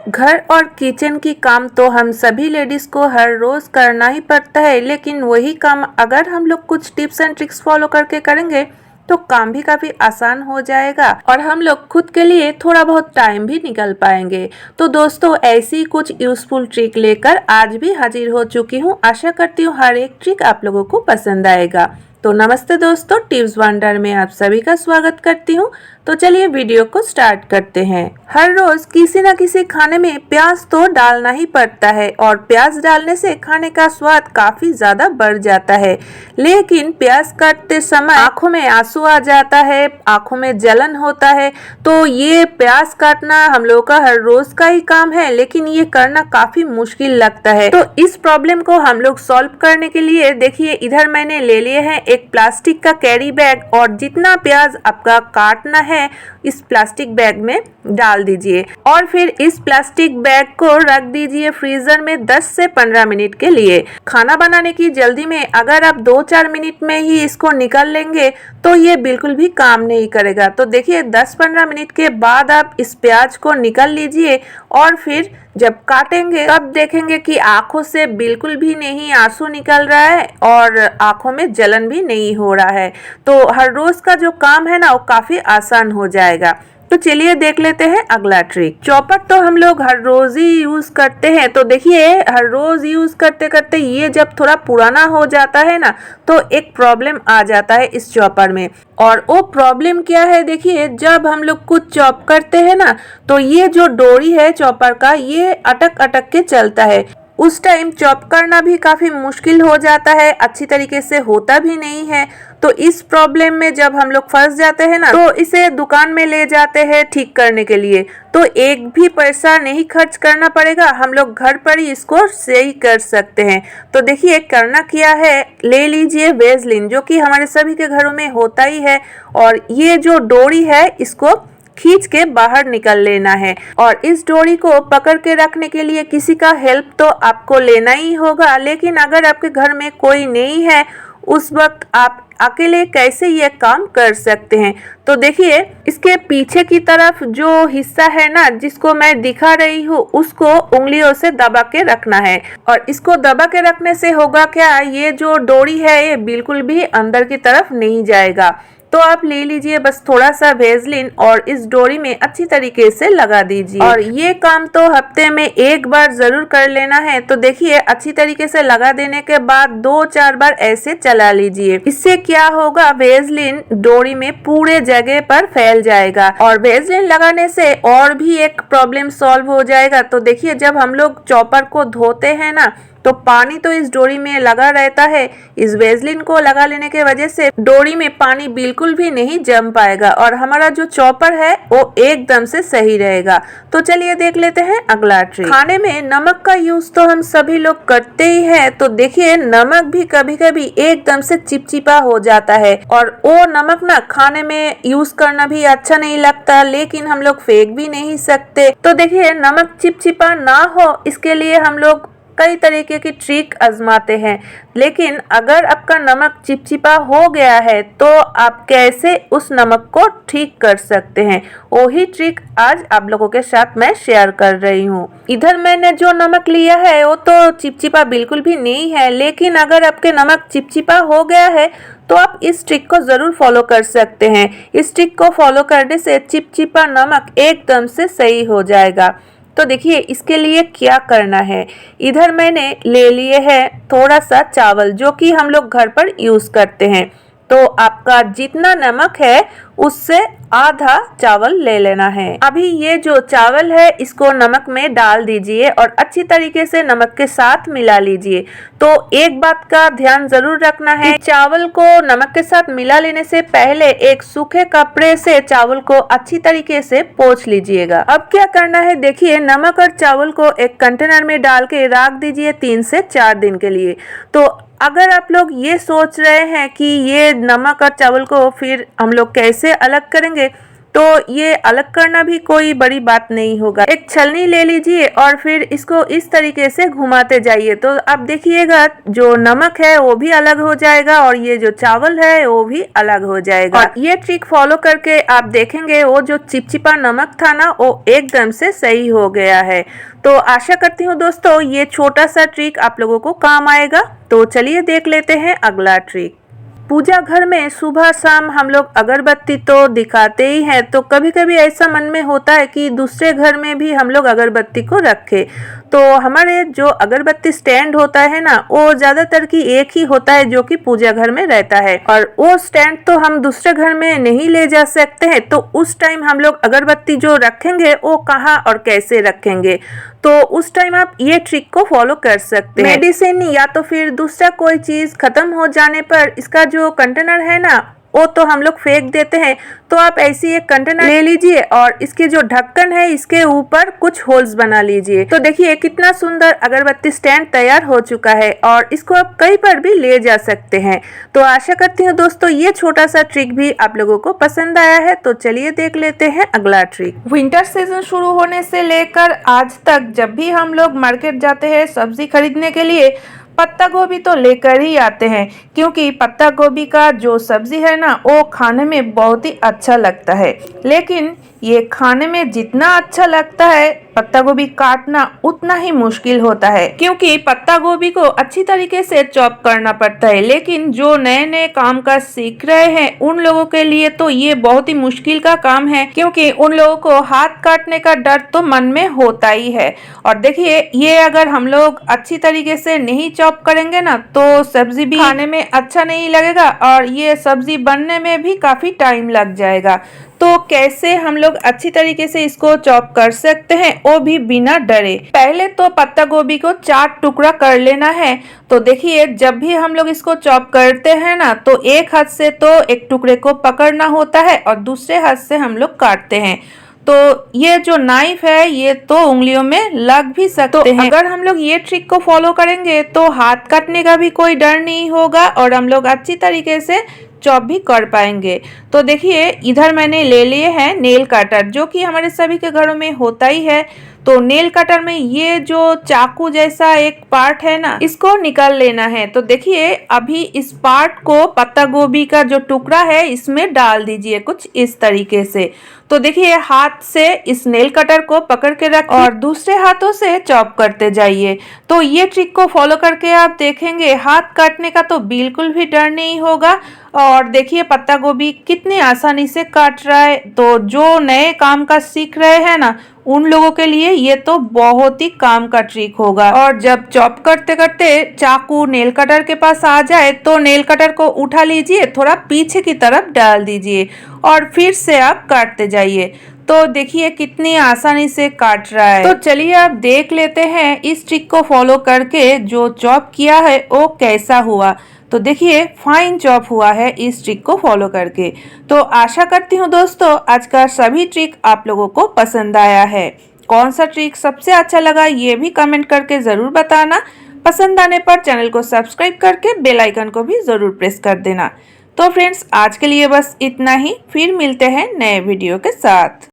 घर और किचन की काम तो हम सभी लेडीज को हर रोज करना ही पड़ता है, लेकिन वही काम अगर हम लोग कुछ टिप्स एंड ट्रिक्स फॉलो करके करेंगे तो काम भी काफी आसान हो जाएगा और हम लोग खुद के लिए थोड़ा बहुत टाइम भी निकल पाएंगे। तो दोस्तों, ऐसी कुछ यूजफुल ट्रिक लेकर आज भी हाजिर हो चुकी हूँ। आशा करती हूँ हर एक ट्रिक आप लोगों को पसंद आएगा। तो नमस्ते दोस्तों, टिप्स वंडर में आप सभी का स्वागत करती हूँ। तो चलिए वीडियो को स्टार्ट करते हैं। हर रोज किसी न किसी खाने में प्याज तो डालना ही पड़ता है और प्याज डालने से खाने का स्वाद काफी ज्यादा बढ़ जाता है। लेकिन प्याज काटते समय आंखों में आंसू आ जाता है, आंखों में जलन होता है। तो ये प्याज काटना हम लोगों का हर रोज का ही काम है, लेकिन ये करना काफी मुश्किल लगता है। तो इस प्रॉब्लम को हम लोग सॉल्व करने के लिए देखिए, इधर मैंने ले लिए हैं एक प्लास्टिक का कैरी बैग और जितना प्याज आपका काटना है इस प्लास्टिक बैग में डाल दीजिए और फिर इस प्लास्टिक बैग को रख दीजिए फ्रीजर में 10 से 15 मिनट के लिए। खाना बनाने की जल्दी में अगर आप 2-4 मिनट में ही इसको निकाल लेंगे तो ये बिल्कुल भी काम नहीं करेगा। तो देखिए 10-15 मिनट के बाद आप इस प्याज को निकाल लीजिए और फिर जब काटेंगे तब देखेंगे कि आंखों से बिल्कुल भी नहीं आंसू निकल रहा है और आंखों में जलन भी नहीं हो रहा है। तो हर रोज का जो काम है ना वो काफी आसान हो जाएगा। तो चलिए देख लेते हैं अगला ट्रिक। चॉपर तो हम लोग हर रोज ही यूज करते हैं। तो देखिए हर रोज यूज करते करते ये जब थोड़ा पुराना हो जाता है ना तो एक प्रॉब्लम आ जाता है इस चॉपर में। और वो प्रॉब्लम क्या है, देखिए जब हम लोग कुछ चॉप करते हैं ना तो ये जो डोरी है चॉपर का ये अटक अटक के चलता है। उस टाइम चॉप करना भी काफी मुश्किल हो जाता है, अच्छी तरीके से होता भी नहीं है। तो इस प्रॉब्लम में जब हम लोग फंस जाते हैं ना तो इसे दुकान में ले जाते हैं ठीक करने के लिए। तो एक भी पैसा नहीं खर्च करना पड़ेगा, हम लोग घर पर ही इसको सही कर सकते हैं। तो देखिए करना क्या है, ले लीजिए वेजलिन जो कि हमारे सभी के घरों में होता ही है और ये जो डोरी है इसको खींच के बाहर निकल लेना है और इस डोरी को पकड़ के रखने के लिए किसी का हेल्प तो आपको लेना ही होगा। लेकिन अगर आपके घर में कोई नहीं है उस वक्त आप अकेले कैसे ये काम कर सकते हैं। तो देखिए इसके पीछे की तरफ जो हिस्सा है ना जिसको मैं दिखा रही हूँ उसको उंगलियों से दबा के रखना है और इसको दबा के रखने से होगा क्या, ये जो डोरी है ये बिल्कुल भी अंदर की तरफ नहीं जाएगा। तो आप ले लीजिए बस थोड़ा सा वेजलिन और इस डोरी में अच्छी तरीके से लगा दीजिए और ये काम तो हफ्ते में एक बार जरूर कर लेना है। तो देखिए अच्छी तरीके से लगा देने के बाद 2-4 बार ऐसे चला लीजिए। इससे क्या होगा, वेजलिन डोरी में पूरे जगह पर फैल जाएगा और वेजलिन लगाने से और भी एक प्रॉब्लम सॉल्व हो जाएगा। तो देखिए जब हम लोग चॉपर को धोते हैं ना तो पानी तो इस डोरी में लगा रहता है। इस वेजलिन को लगा लेने के वजह से डोरी में पानी बिल्कुल भी नहीं जम पाएगा और हमारा जो चॉपर है वो एकदम से सही रहेगा। तो चलिए देख लेते हैं अगला ट्रिक। खाने में नमक का यूज तो हम सभी लोग करते ही है। तो देखिए नमक भी कभी कभी एकदम से चिपचिपा हो जाता है और वो नमक ना खाने में यूज करना भी अच्छा नहीं लगता, लेकिन हम लोग फेंक भी नहीं सकते। तो देखिए नमक चिपचिपा ना हो इसके लिए हम लोग कई तरीके की ट्रिक आजमाते हैं। लेकिन अगर आपका नमक चिपचिपा हो गया है तो आप कैसे उस नमक को ठीक कर सकते हैं, वही ट्रिक आज आप लोगों के साथ मैं शेयर कर रही हूँ। इधर मैंने जो नमक लिया है वो तो चिपचिपा बिल्कुल भी नहीं है, लेकिन अगर आपके नमक चिपचिपा हो गया है तो आप इस ट्रिक को जरूर फॉलो कर सकते हैं। इस ट्रिक को फॉलो करने से चिपचिपा नमक एकदम से सही हो जाएगा। तो देखिए इसके लिए क्या करना है, इधर मैंने ले लिए है थोड़ा सा चावल जो कि हम लोग घर पर यूज करते हैं। तो आपका जितना नमक है उससे आधा चावल ले लेना है। अभी ये जो चावल है इसको नमक में डाल दीजिए और अच्छी तरीके से नमक के साथ मिला लीजिए। तो एक बात का ध्यान जरूर रखना है, चावल को नमक के साथ मिला लेने से पहले एक सूखे कपड़े से चावल को अच्छी तरीके से पोंछ लीजिएगा। अब क्या करना है, देखिए नमक और चावल को एक कंटेनर में डाल के रख दीजिए 3 से 4 दिन के लिए। तो अगर आप लोग ये सोच रहे हैं कि ये नमक और चावल को फिर हम लोग कैसे अलग करेंगे, तो ये अलग करना भी कोई बड़ी बात नहीं होगा। एक छलनी ले लीजिए और फिर इसको इस तरीके से घुमाते जाइए तो अब देखिएगा जो नमक है वो भी अलग हो जाएगा और ये जो चावल है वो भी अलग हो जाएगा। और ये ट्रिक फॉलो करके आप देखेंगे वो जो चिपचिपा नमक था ना वो एकदम से सही हो गया है। तो आशा करती हूँ दोस्तों ये छोटा सा ट्रिक आप लोगों को काम आएगा। तो चलिए देख लेते हैं अगला ट्रिक। पूजा घर में सुबह शाम हम लोग अगरबत्ती तो दिखाते ही हैं, तो कभी कभी ऐसा मन में होता है कि दूसरे घर में भी हम लोग अगरबत्ती को रखें। तो हमारे जो अगरबत्ती स्टैंड होता है ना वो ज्यादातर की एक ही होता है जो कि पूजा घर में रहता है और वो स्टैंड तो हम दूसरे घर में नहीं ले जा सकते हैं। तो उस टाइम हम लोग अगरबत्ती जो रखेंगे वो कहाँ और कैसे रखेंगे, तो उस टाइम आप ये ट्रिक को फॉलो कर सकते हैं। मेडिसिन या तो फिर दूसरा कोई चीज खत्म हो जाने पर इसका जो कंटेनर है ना वो तो हम लोग फेंक देते हैं। तो आप ऐसी एक कंटेनर ले लीजिए और इसके जो ढक्कन है इसके ऊपर कुछ होल्स बना लीजिए। तो देखिए कितना सुंदर अगरबत्ती स्टैंड तैयार हो चुका है और इसको आप कहीं पर भी ले जा सकते हैं। तो आशा करती हूँ दोस्तों ये छोटा सा ट्रिक भी आप लोगों को पसंद आया है। तो चलिए देख लेते हैं अगला ट्रिक। विंटर सीजन शुरू होने से लेकर आज तक जब भी हम लोग मार्केट जाते हैं सब्जी खरीदने के लिए पत्ता गोभी तो लेकर ही आते हैं, क्योंकि पत्ता गोभी का जो सब्जी है ना वो खाने में बहुत ही अच्छा लगता है। लेकिन ये खाने में जितना अच्छा लगता है पत्ता गोभी काटना उतना ही मुश्किल होता है, क्योंकि पत्ता गोभी को अच्छी तरीके से चॉप करना पड़ता है। लेकिन जो नए नए काम का सीख रहे हैं उन लोगों के लिए तो ये बहुत ही मुश्किल का काम है, क्योंकि उन लोगों को हाथ काटने का डर तो मन में होता ही है। और देखिए ये अगर हम लोग अच्छी तरीके से नहीं चॉप करेंगे ना तो सब्जी भी खाने में अच्छा नहीं लगेगा और ये सब्जी बनने में भी काफी टाइम लग जाएगा। तो कैसे हम लोग अच्छी तरीके से इसको चॉप कर सकते हैं वो भी बिना डरे। पहले तो पत्ता गोभी को 4 टुकड़ा कर लेना है। तो देखिए जब भी हम लोग इसको चॉप करते हैं ना तो एक हाथ से तो एक टुकड़े को पकड़ना होता है और दूसरे हाथ से हम लोग काटते हैं। तो ये जो नाइफ है ये तो उंगलियों में लग भी सकते हैं। अगर हम लोग ये ट्रिक को फॉलो करेंगे तो हाथ काटने का भी कोई डर नहीं होगा और हम लोग अच्छी तरीके से चॉप भी कर पाएंगे। तो देखिए इधर मैंने ले लिए हैं नेल कटर, जो कि हमारे सभी के घरों में होता ही है। तो नेल कटर में ये जो चाकू जैसा एक पार्ट है ना इसको निकाल लेना है। तो देखिए अभी इस पार्ट को पत्ता गोभी का जो टुकड़ा है इसमें डाल दीजिए कुछ इस तरीके से। तो देखिए हाथ से इस नेल कटर को पकड़ के रख और दूसरे हाथों से चॉप करते जाइए। तो ये ट्रिक को फॉलो करके आप देखेंगे हाथ काटने का तो बिल्कुल भी डर नहीं होगा। और देखिए पत्ता गोभी कितनी आसानी से काट रहा है। तो जो नए काम का सीख रहे हैं ना उन लोगों के लिए ये तो बहुत ही काम का ट्रिक होगा। और जब चॉप करते करते चाकू नेल कटर के पास आ जाए तो नेल कटर को उठा लीजिए, थोड़ा पीछे की तरफ डाल दीजिए और फिर से आप काटते जाइए। तो देखिए कितनी आसानी से काट रहा है। तो चलिए आप देख लेते हैं इस ट्रिक को फॉलो करके जो चॉप किया है वो कैसा हुआ। तो देखिए फाइन चॉप हुआ है इस ट्रिक को फॉलो करके। तो आशा करती हूँ दोस्तों आज का सभी ट्रिक आप लोगों को पसंद आया है। कौन सा ट्रिक सबसे अच्छा लगा ये भी कमेंट करके ज़रूर बताना। पसंद आने पर चैनल को सब्सक्राइब करके बेल आइकन को भी ज़रूर प्रेस कर देना। तो फ्रेंड्स आज के लिए बस इतना ही, फिर मिलते हैं नए वीडियो के साथ।